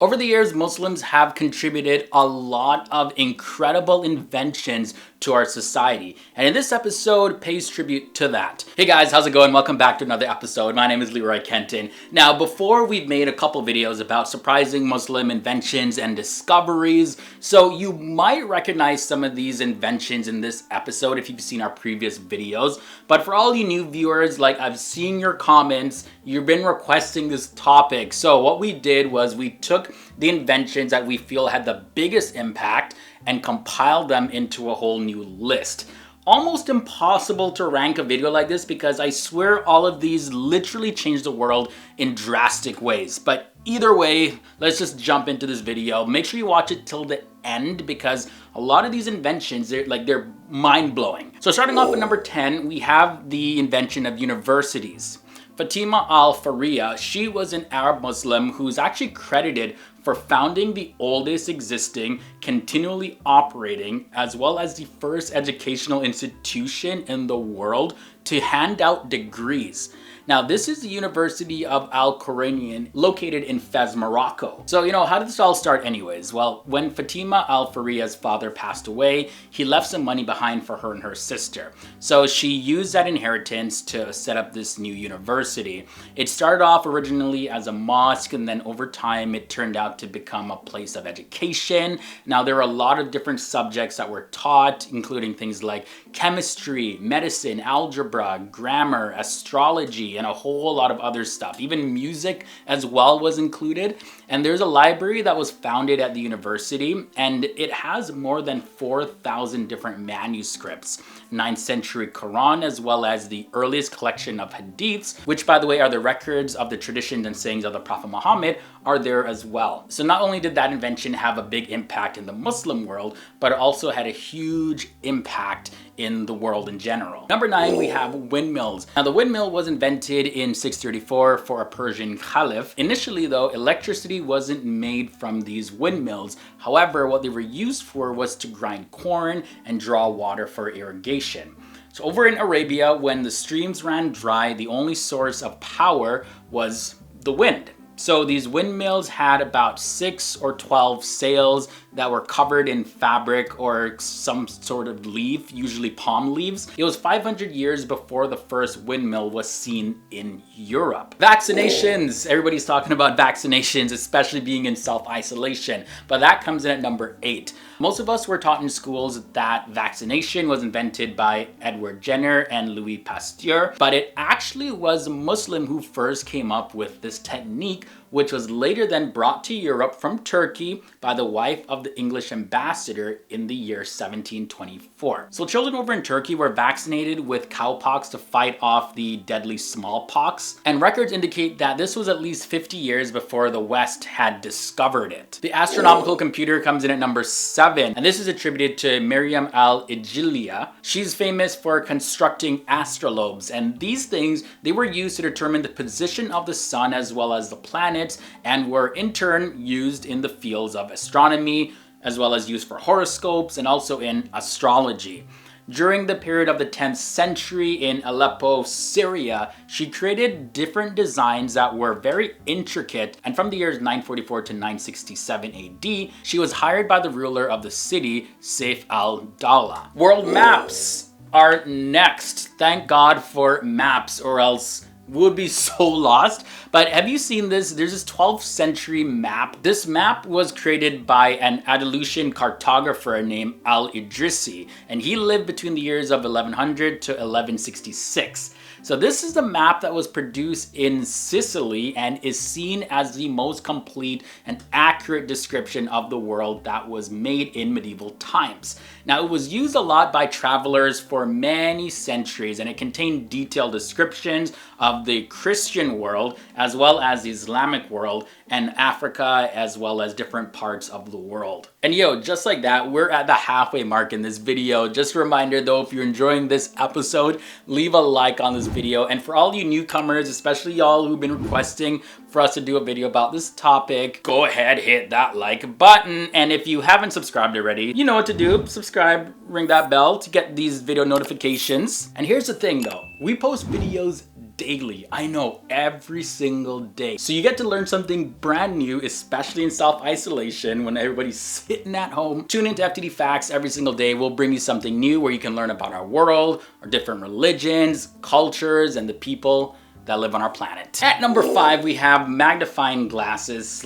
Over the years, Muslims have contributed a lot of incredible inventions to our society, and in this episode pays tribute to that. Hey guys, how's it going? Welcome back to another episode. My name is Leroy Kenton. Now, before, we've made a couple videos about surprising Muslim inventions and discoveries, so you might recognize some of these inventions in this episode if you've seen our previous videos. But for all you new viewers, like, I've seen your comments, you've been requesting this topic. So what we did was we took the inventions that we feel had the biggest impact and compiled them into a whole new list. Almost impossible to rank a video like this because I swear all of these literally changed the world in drastic ways. But either way, let's just jump into this video. Make sure you watch it till the end because a lot of these inventions, they're mind-blowing. So starting off with number 10, we have the invention of universities. Fatima al-Fariya, she was an Arab Muslim who's actually credited for founding the oldest existing, continually operating, as well as the first educational institution in the world to hand out degrees. Now, this is the University of Al-Quranian located in Fez, Morocco. So, how did this all start anyways? Well, when Fatima al-Fariya's father passed away, he left some money behind for her and her sister. So she used that inheritance to set up this new university. It started off originally as a mosque, and then over time it turned out to become a place of education. Now, there are a lot of different subjects that were taught, including things like chemistry, medicine, algebra, grammar, astrology, and a whole lot of other stuff. Even music as well was included. And there's a library that was founded at the university, and it has more than 4,000 different manuscripts, 9th century Quran, as well as the earliest collection of hadiths, which, by the way, are the records of the traditions and sayings of the Prophet Muhammad, are there as well. So not only did that invention have a big impact in the Muslim world, but it also had a huge impact in the world in general. Number 9, we have windmills. Now, the windmill was invented in 634 for a Persian caliph. Initially though, electricity wasn't made from these windmills. However, what they were used for was to grind corn and draw water for irrigation. So over in Arabia, when the streams ran dry, the only source of power was the wind. So these windmills had about 6 or 12 sails that were covered in fabric or some sort of leaf, usually palm leaves. It was 500 years before the first windmill was seen in Europe. Vaccinations. Everybody's talking about vaccinations, especially being in self-isolation, but that comes in at number 8. Most of us were taught in schools that vaccination was invented by Edward Jenner and Louis Pasteur, but it actually was a Muslim who first came up with this technique, which was later then brought to Europe from Turkey by the wife of the English ambassador in the year 1724. So children over in Turkey were vaccinated with cowpox to fight off the deadly smallpox, and records indicate that this was at least 50 years before the West had discovered it. The astronomical computer comes in at number 7, and this is attributed to Miriam al-Ijliya. She's famous for constructing astrolabes, and these things, they were used to determine the position of the sun as well as the planets, and were in turn used in the fields of astronomy, as well as used for horoscopes and also in astrology. During the period of the 10th century in Aleppo, Syria, she created different designs that were very intricate, and from the years 944 to 967 AD, she was hired by the ruler of the city, Saif al-Dawla. World maps are next. Thank God for maps, or else we would be so lost. But have you seen this? There's this 12th century map. This map was created by an Andalusian cartographer named Al-Idrisi, and he lived between the years of 1100 to 1166. So this is the map that was produced in Sicily and is seen as the most complete and accurate description of the world that was made in medieval times. Now, it was used a lot by travelers for many centuries, and it contained detailed descriptions of the Christian world as well as the Islamic world and Africa, as well as different parts of the world. And just like that, we're at the halfway mark in this video. Just a reminder though, if you're enjoying this episode, leave a like on this video. And for all you newcomers, especially y'all who've been requesting for us to do a video about this topic, go ahead, hit that like button. And if you haven't subscribed already, you know what to do. Subscribe, ring that bell to get these video notifications. And here's the thing though, we post videos daily. I know, every single day. So you get to learn something brand new, especially in self-isolation when everybody's sitting at home. Tune into FTD Facts every single day. We'll bring you something new where you can learn about our world, our different religions, cultures, and the people that live on our planet. At number 5, we have magnifying glasses.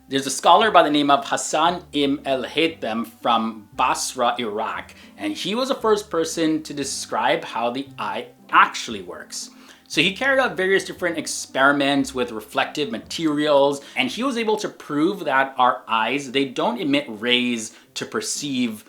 There's a scholar by the name of Hassan ibn al-Haytham from Basra, Iraq, and he was the first person to describe how the eye actually works. So he carried out various different experiments with reflective materials, and he was able to prove that our eyes, they don't emit rays to perceive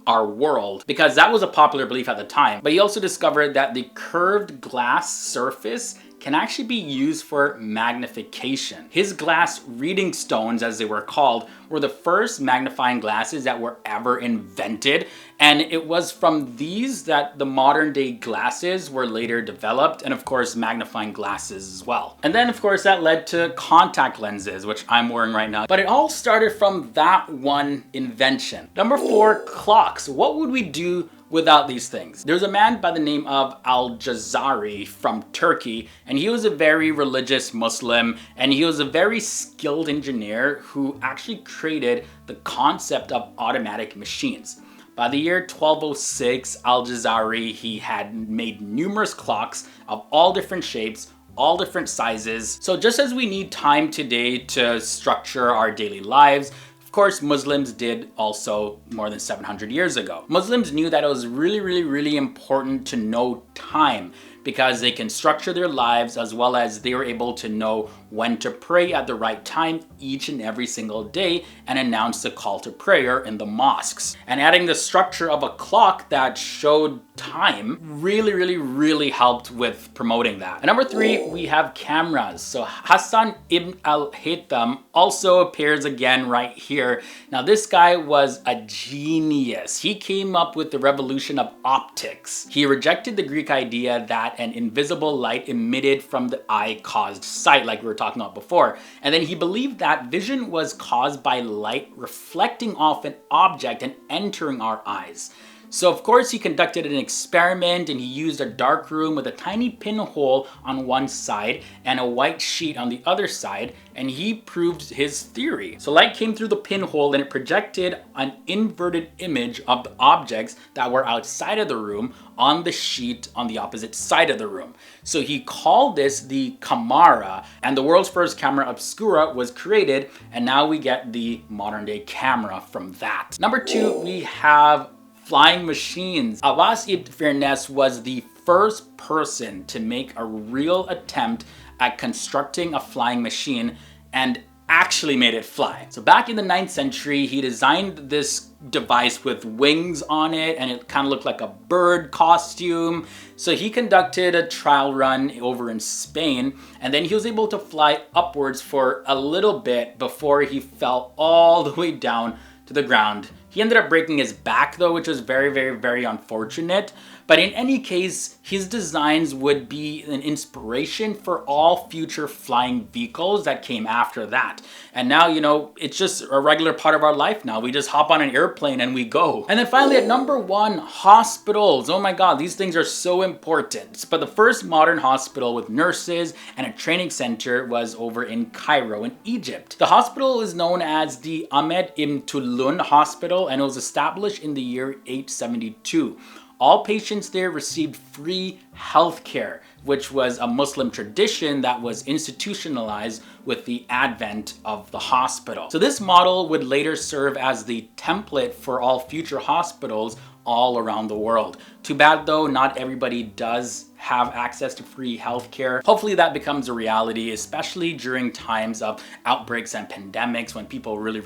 our world, because that was a popular belief at the time. But he also discovered that the curved glass surface can actually be used for magnification. His glass reading stones, as they were called, were the first magnifying glasses that were ever invented. And it was from these that the modern day glasses were later developed, and of course magnifying glasses as well. And then of course that led to contact lenses, which I'm wearing right now. But it all started from that one invention. Number 4, clocks. What would we do without these things? There's a man by the name of Al-Jazari from Turkey, and he was a very religious Muslim, and he was a very skilled engineer who actually created the concept of automatic machines. By the year 1206, Al-Jazari, he had made numerous clocks of all different shapes, all different sizes. So just as we need time today to structure our daily lives, of course, Muslims did also more than 700 years ago. Muslims knew that it was really important to know time, because they can structure their lives, as well as they were able to know when to pray at the right time each and every single day and announce the call to prayer in the mosques. And adding the structure of a clock that showed time really helped with promoting that. And number 3, we have cameras. So Hassan ibn al-Haytham also appears again right here. Now this guy was a genius. He came up with the revolution of optics. He rejected the Greek idea that an invisible light emitted from the eye caused sight, like we were talking about before. And then he believed that vision was caused by light reflecting off an object and entering our eyes. So of course he conducted an experiment, and he used a dark room with a tiny pinhole on one side and a white sheet on the other side, and he proved his theory. So light came through the pinhole and it projected an inverted image of the objects that were outside of the room on the sheet on the opposite side of the room. So he called this the camera, and the world's first camera obscura was created, and now we get the modern day camera from that. Number 2, we have flying machines. Abbas ibn Firnas was the first person to make a real attempt at constructing a flying machine and actually made it fly. So back in the 9th century, he designed this device with wings on it, and it kind of looked like a bird costume. So he conducted a trial run over in Spain, and then he was able to fly upwards for a little bit before he fell all the way down to the ground. He ended up breaking his back though, which was very unfortunate. But in any case, his designs would be an inspiration for all future flying vehicles that came after that. And now, you know, it's just a regular part of our life now. We just hop on an airplane and we go. And then finally at number 1, hospitals. Oh my God, these things are so important. But the first modern hospital with nurses and a training center was over in Cairo in Egypt. The hospital is known as the Ahmed ibn Tulun Hospital, and it was established in the year 872. All patients there received free healthcare, which was a Muslim tradition that was institutionalized with the advent of the hospital. So this model would later serve as the template for all future hospitals all around the world. Too bad though, not everybody does have access to free healthcare. Hopefully that becomes a reality, especially during times of outbreaks and pandemics when people really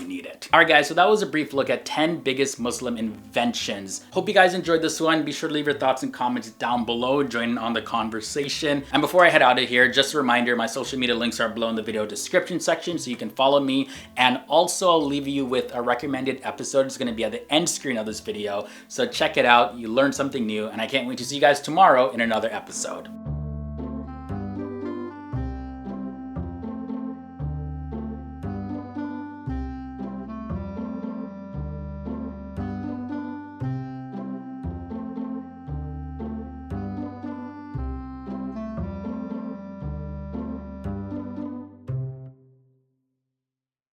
need it. All right guys, so that was a brief look at 10 biggest Muslim inventions. Hope you guys enjoyed this one. Be sure to leave your thoughts and comments down below, join in on the conversation. And before I head out of here, just a reminder, my social media links are below in the video description section so you can follow me. And also I'll leave you with a recommended episode. It's gonna be at the end screen of this video. So check it out, you learned something new, and I can't wait to see you guys tomorrow in another episode.